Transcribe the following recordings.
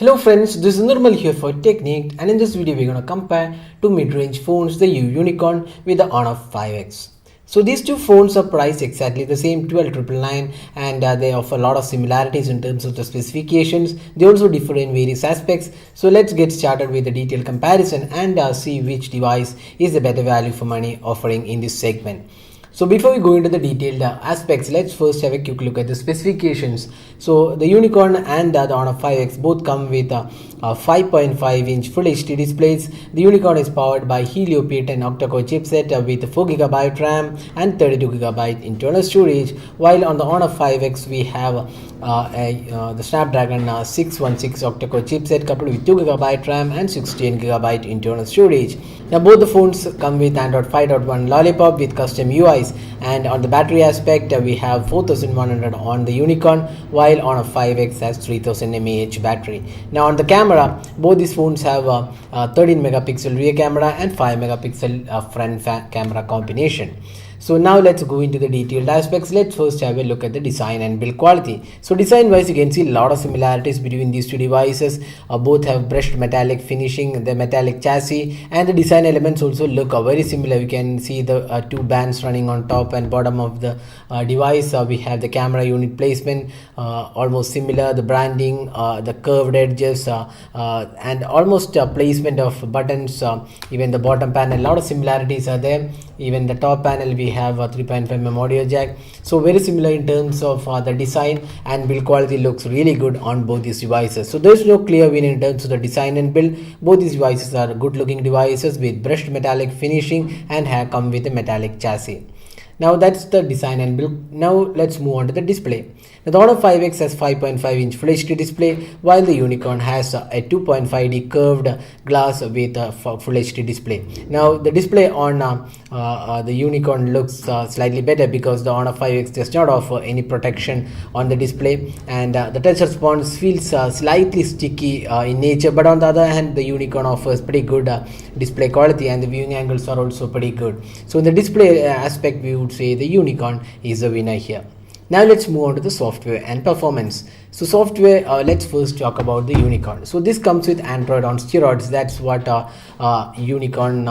Hello friends, this is Nirmal here for Technique, and in this video we're going to compare two mid-range phones, the Unicorn with the Honor 5X. So these two phones are priced exactly the same, 12,999, and they offer a lot of similarities in terms of the specifications. They also differ in various aspects. So let's get started with the detailed comparison and see which device is the better value for money offering in this segment. So before we go into the detailed aspects, let's first have a quick look at the specifications. So the Unicorn and the Honor 5X both come with 5.5-inch Full HD displays. The Unicorn is powered by Helio P10 octa-core chipset with 4GB RAM and 32GB internal storage, while on the Honor 5X we have the Snapdragon 616 octa-core chipset coupled with 2GB RAM and 16GB internal storage. Now both the phones come with Android 5.1 Lollipop with custom UIs, and on the battery aspect we have 4100 on the Unicorn, while on a 5X has 3000 mAh battery. Now on the camera, both these phones have a 13 megapixel rear camera and 5 megapixel front camera combination. So now let's go into the detailed aspects. Let's first have a look at the design and build quality. So design wise, you can see a lot of similarities between these two devices. Both have brushed metallic finishing, the metallic chassis, and the design elements also look very similar. You can see the two bands running on top and bottom of the device. We have the camera unit placement almost similar, the branding, the curved edges, and almost placement of buttons, even the bottom panel. A lot of similarities are there. Even the top panel we have a 3.5mm audio jack. So very similar in terms of the design, and build quality looks really good on both these devices. So there's no clear win in terms of the design and build. Both these devices are good looking devices with brushed metallic finishing and have come with a metallic chassis. Now that's the design and build. Now let's move on to the display. Now the Honor 5X has 5.5-inch Full HD display, while the Unicorn has a 2.5D curved glass with a Full HD display. Now the display on the Unicorn looks slightly better because the Honor 5X does not offer any protection on the display, and the touch response feels slightly sticky in nature. But on the other hand, the Unicorn offers pretty good display quality, and the viewing angles are also pretty good. So in the display aspect, we would say the Unicorn is the winner here. Now let's move on to the software and performance. So software, let's first talk about the Unicorn. So this comes with Android on steroids. That's what Unicorn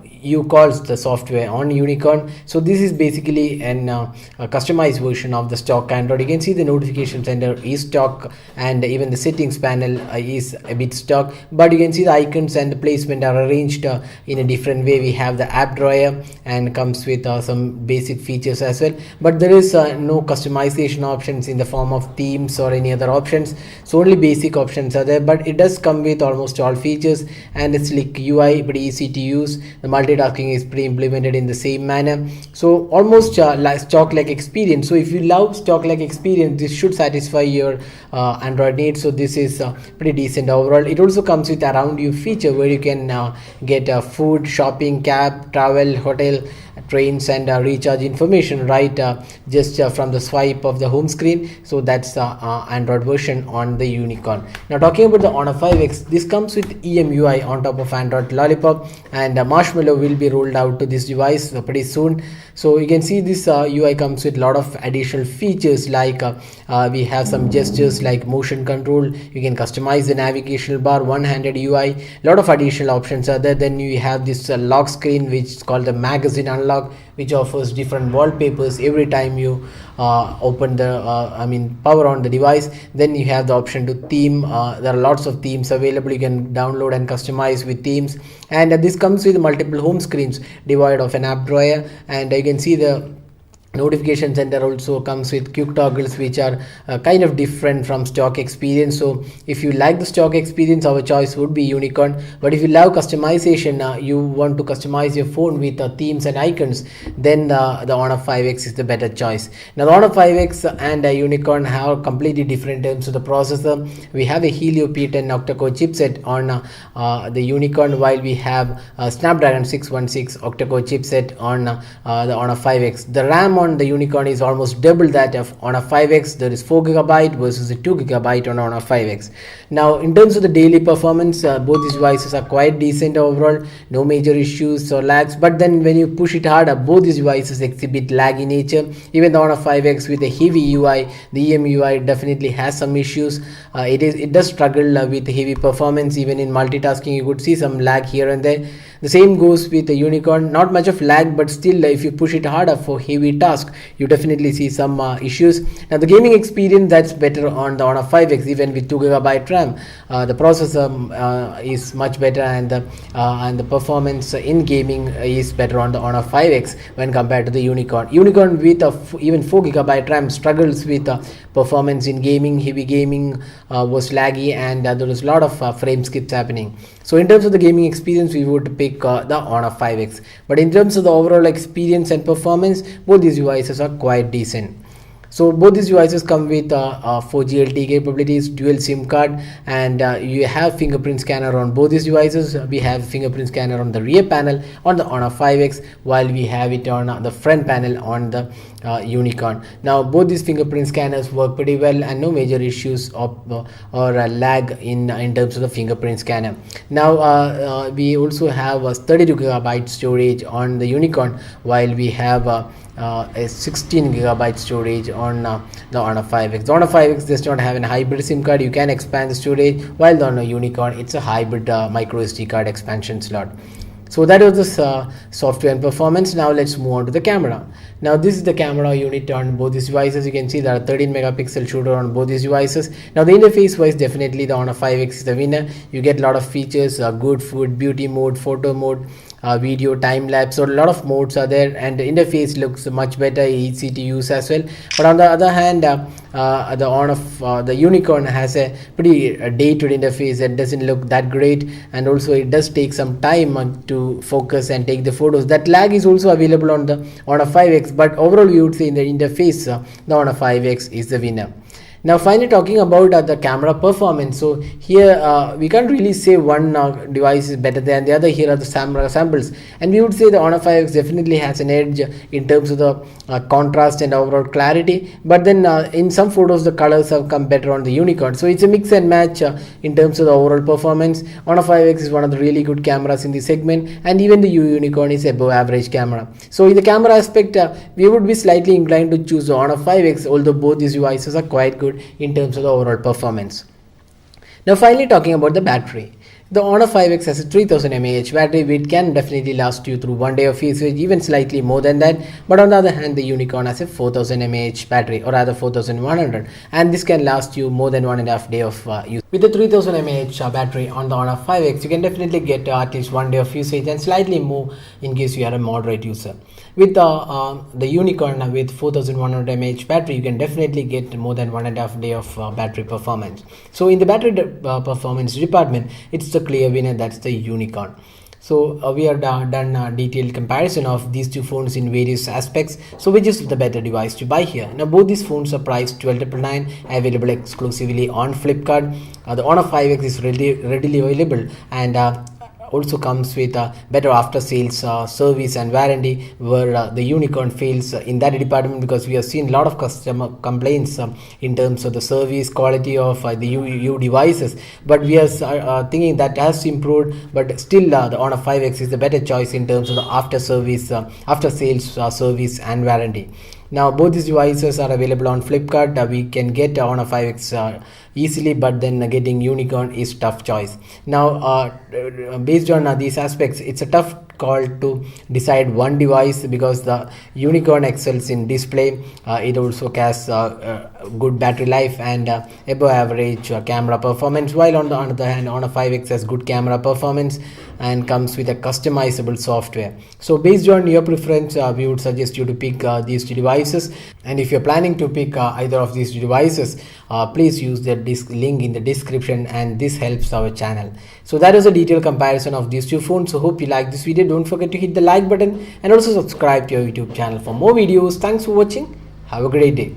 U calls the software on Unicorn. So this is basically a customized version of the stock Android. You can see the notification center is stock, and even the settings panel is a bit stock, but you can see the icons and the placement are arranged in a different way. We have the app drawer and comes with some basic features as well, but there is no customization options in the form of themes or any other options. So only basic options are there, but it does come with almost all features, and it's like UI, pretty easy to use. The multitasking is pre-implemented in the same manner. So almost like stock-like experience. So if you love stock-like experience, this should satisfy your Android needs. So this is pretty decent overall. It also comes with around you feature where you can get food, shopping, cab, travel, hotel, trains, and recharge information right just from the swipe of the home screen. So that's the Android version on the Unicorn. Now talking about the Honor 5X, this comes with EMUI on top of Android Lollipop, and Marshmallow will be rolled out to this device pretty soon. So you can see this UI comes with a lot of additional features, like we have some gestures like motion control. You can customize the navigational bar, one-handed UI. A lot of additional options are there. Then you have this lock screen, which is called the magazine unlock, which offers different wallpapers every time you open the power on the device. Then you have the option to theme. There are lots of themes available. You can download and customize with themes, and this comes with multiple home screens devoid of an app drawer, and you can see the notification center also comes with quick toggles, which are kind of different from stock experience. So if you like the stock experience, our choice would be Unicorn. But if you love customization, you want to customize your phone with themes and icons, then the Honor 5X is the better choice. Now the Honor 5X and Unicorn have completely different terms of the processor. We have a Helio P10 octa-core chipset on the Unicorn, while we have Snapdragon 616 octa-core chipset on the Honor 5X. The RAM on the Unicorn is almost double that of Honor 5X. There is 4GB versus the 2GB on Honor 5X. Now in terms of the daily performance, both these devices are quite decent overall, no major issues or lags. But then when you push it harder, both these devices exhibit laggy nature. Even the Honor 5X with a heavy UI, the EMUI definitely has some issues. It does struggle with heavy performance. Even in multitasking you could see some lag here and there. The same goes with the Unicorn, not much of lag, but still if you push it harder for heavy task, you definitely see some issues. Now the gaming experience, that's better on the Honor 5X. Even with 2GB RAM, the processor is much better, and the performance in gaming is better on the Honor 5X when compared to the Unicorn. Unicorn with even 4GB RAM struggles with performance in gaming. Heavy gaming was laggy, and there was a lot of frame skips happening. So in terms of the gaming experience, we would pick the Honor 5X. But in terms of the overall experience and performance, both these devices are quite decent. So both these devices come with 4G LTE capabilities, dual SIM card, and you have fingerprint scanner on both these devices. We have fingerprint scanner on the rear panel on the Honor 5X, while we have it on the front panel on the Unicorn. Now both these fingerprint scanners work pretty well, and no major issues or lag in terms of the fingerprint scanner. Now we also have 32GB storage on the Unicorn, while we have a 16GB storage on the Honor 5X. The Honor 5X does not have a hybrid SIM card. You can expand the storage, while the Honor Unicorn, it's a hybrid micro SD card expansion slot. So that was the software and performance. Now let's move on to the camera. Now this is the camera unit on both these devices. You can see there are 13 megapixel shooter on both these devices. Now the interface wise, definitely the Honor 5X is the winner. You get a lot of features, good food, beauty mode, photo mode, video, time lapse. So a lot of modes are there, and the interface looks much better, easy to use as well. But on the other hand, the Unicorn has a pretty dated interface that doesn't look that great, and also it does take some time to focus and take the photos. That lag is also available on the Honor 5X, but overall we would say in the interface, the Honor 5X is the winner. Now finally talking about the camera performance. So here we can't really say one device is better than the other. Here are the samples, and we would say the Honor 5X definitely has an edge in terms of the contrast and overall clarity. But then in some photos the colors have come better on the Unicorn. So it's a mix and match in terms of the overall performance. Honor 5X is one of the really good cameras in the segment, and even the Unicorn is above average camera. So in the camera aspect, we would be slightly inclined to choose the Honor 5X, although both these devices are quite good in terms of the overall performance. Now finally talking about the battery. The Honor 5X has a 3000 mAh battery, which can definitely last you through one day of usage, even slightly more than that. But on the other hand, the Unicorn has a 4000 mAh battery, or rather 4100, and this can last you more than 1.5 days of use. With the 3000 mAh battery on the Honor 5X, you can definitely get at least 1 day of usage, and slightly more in case you are a moderate user. With the Unicorn with 4100 mAh battery, you can definitely get more than 1.5 days of battery performance. So in the battery performance department, it's the clear winner, that's the Unicorn. So we have done a detailed comparison of these two phones in various aspects. So which is the better device to buy here? Now both these phones are priced 12,999, available exclusively on Flipkart. The Honor 5X is readily available, and also comes with a better after sales service and warranty, where the Unicorn fails in that department, because we have seen a lot of customer complaints in terms of the service quality of the U devices. But we are thinking that has improved, but still the Honor 5X is the better choice in terms of the after sales service and warranty. Now both these devices are available on Flipkart. We can get Honor 5X easily, but then getting Unicorn is tough choice. Now based on these aspects, it's a tough call to decide one device, because the Unicorn excels in display. It also has good battery life and above average camera performance, while on the other hand, Honor 5X has good camera performance and comes with a customizable software. So based on your preference, we would suggest you to pick these two devices. And if you're planning to pick either of these two devices, please use the link in the description, and this helps our channel. So that is a detailed comparison of these two phones. So hope you like this video. Don't forget to hit the like button and also subscribe to our YouTube channel for more videos. Thanks for watching. Have a great day.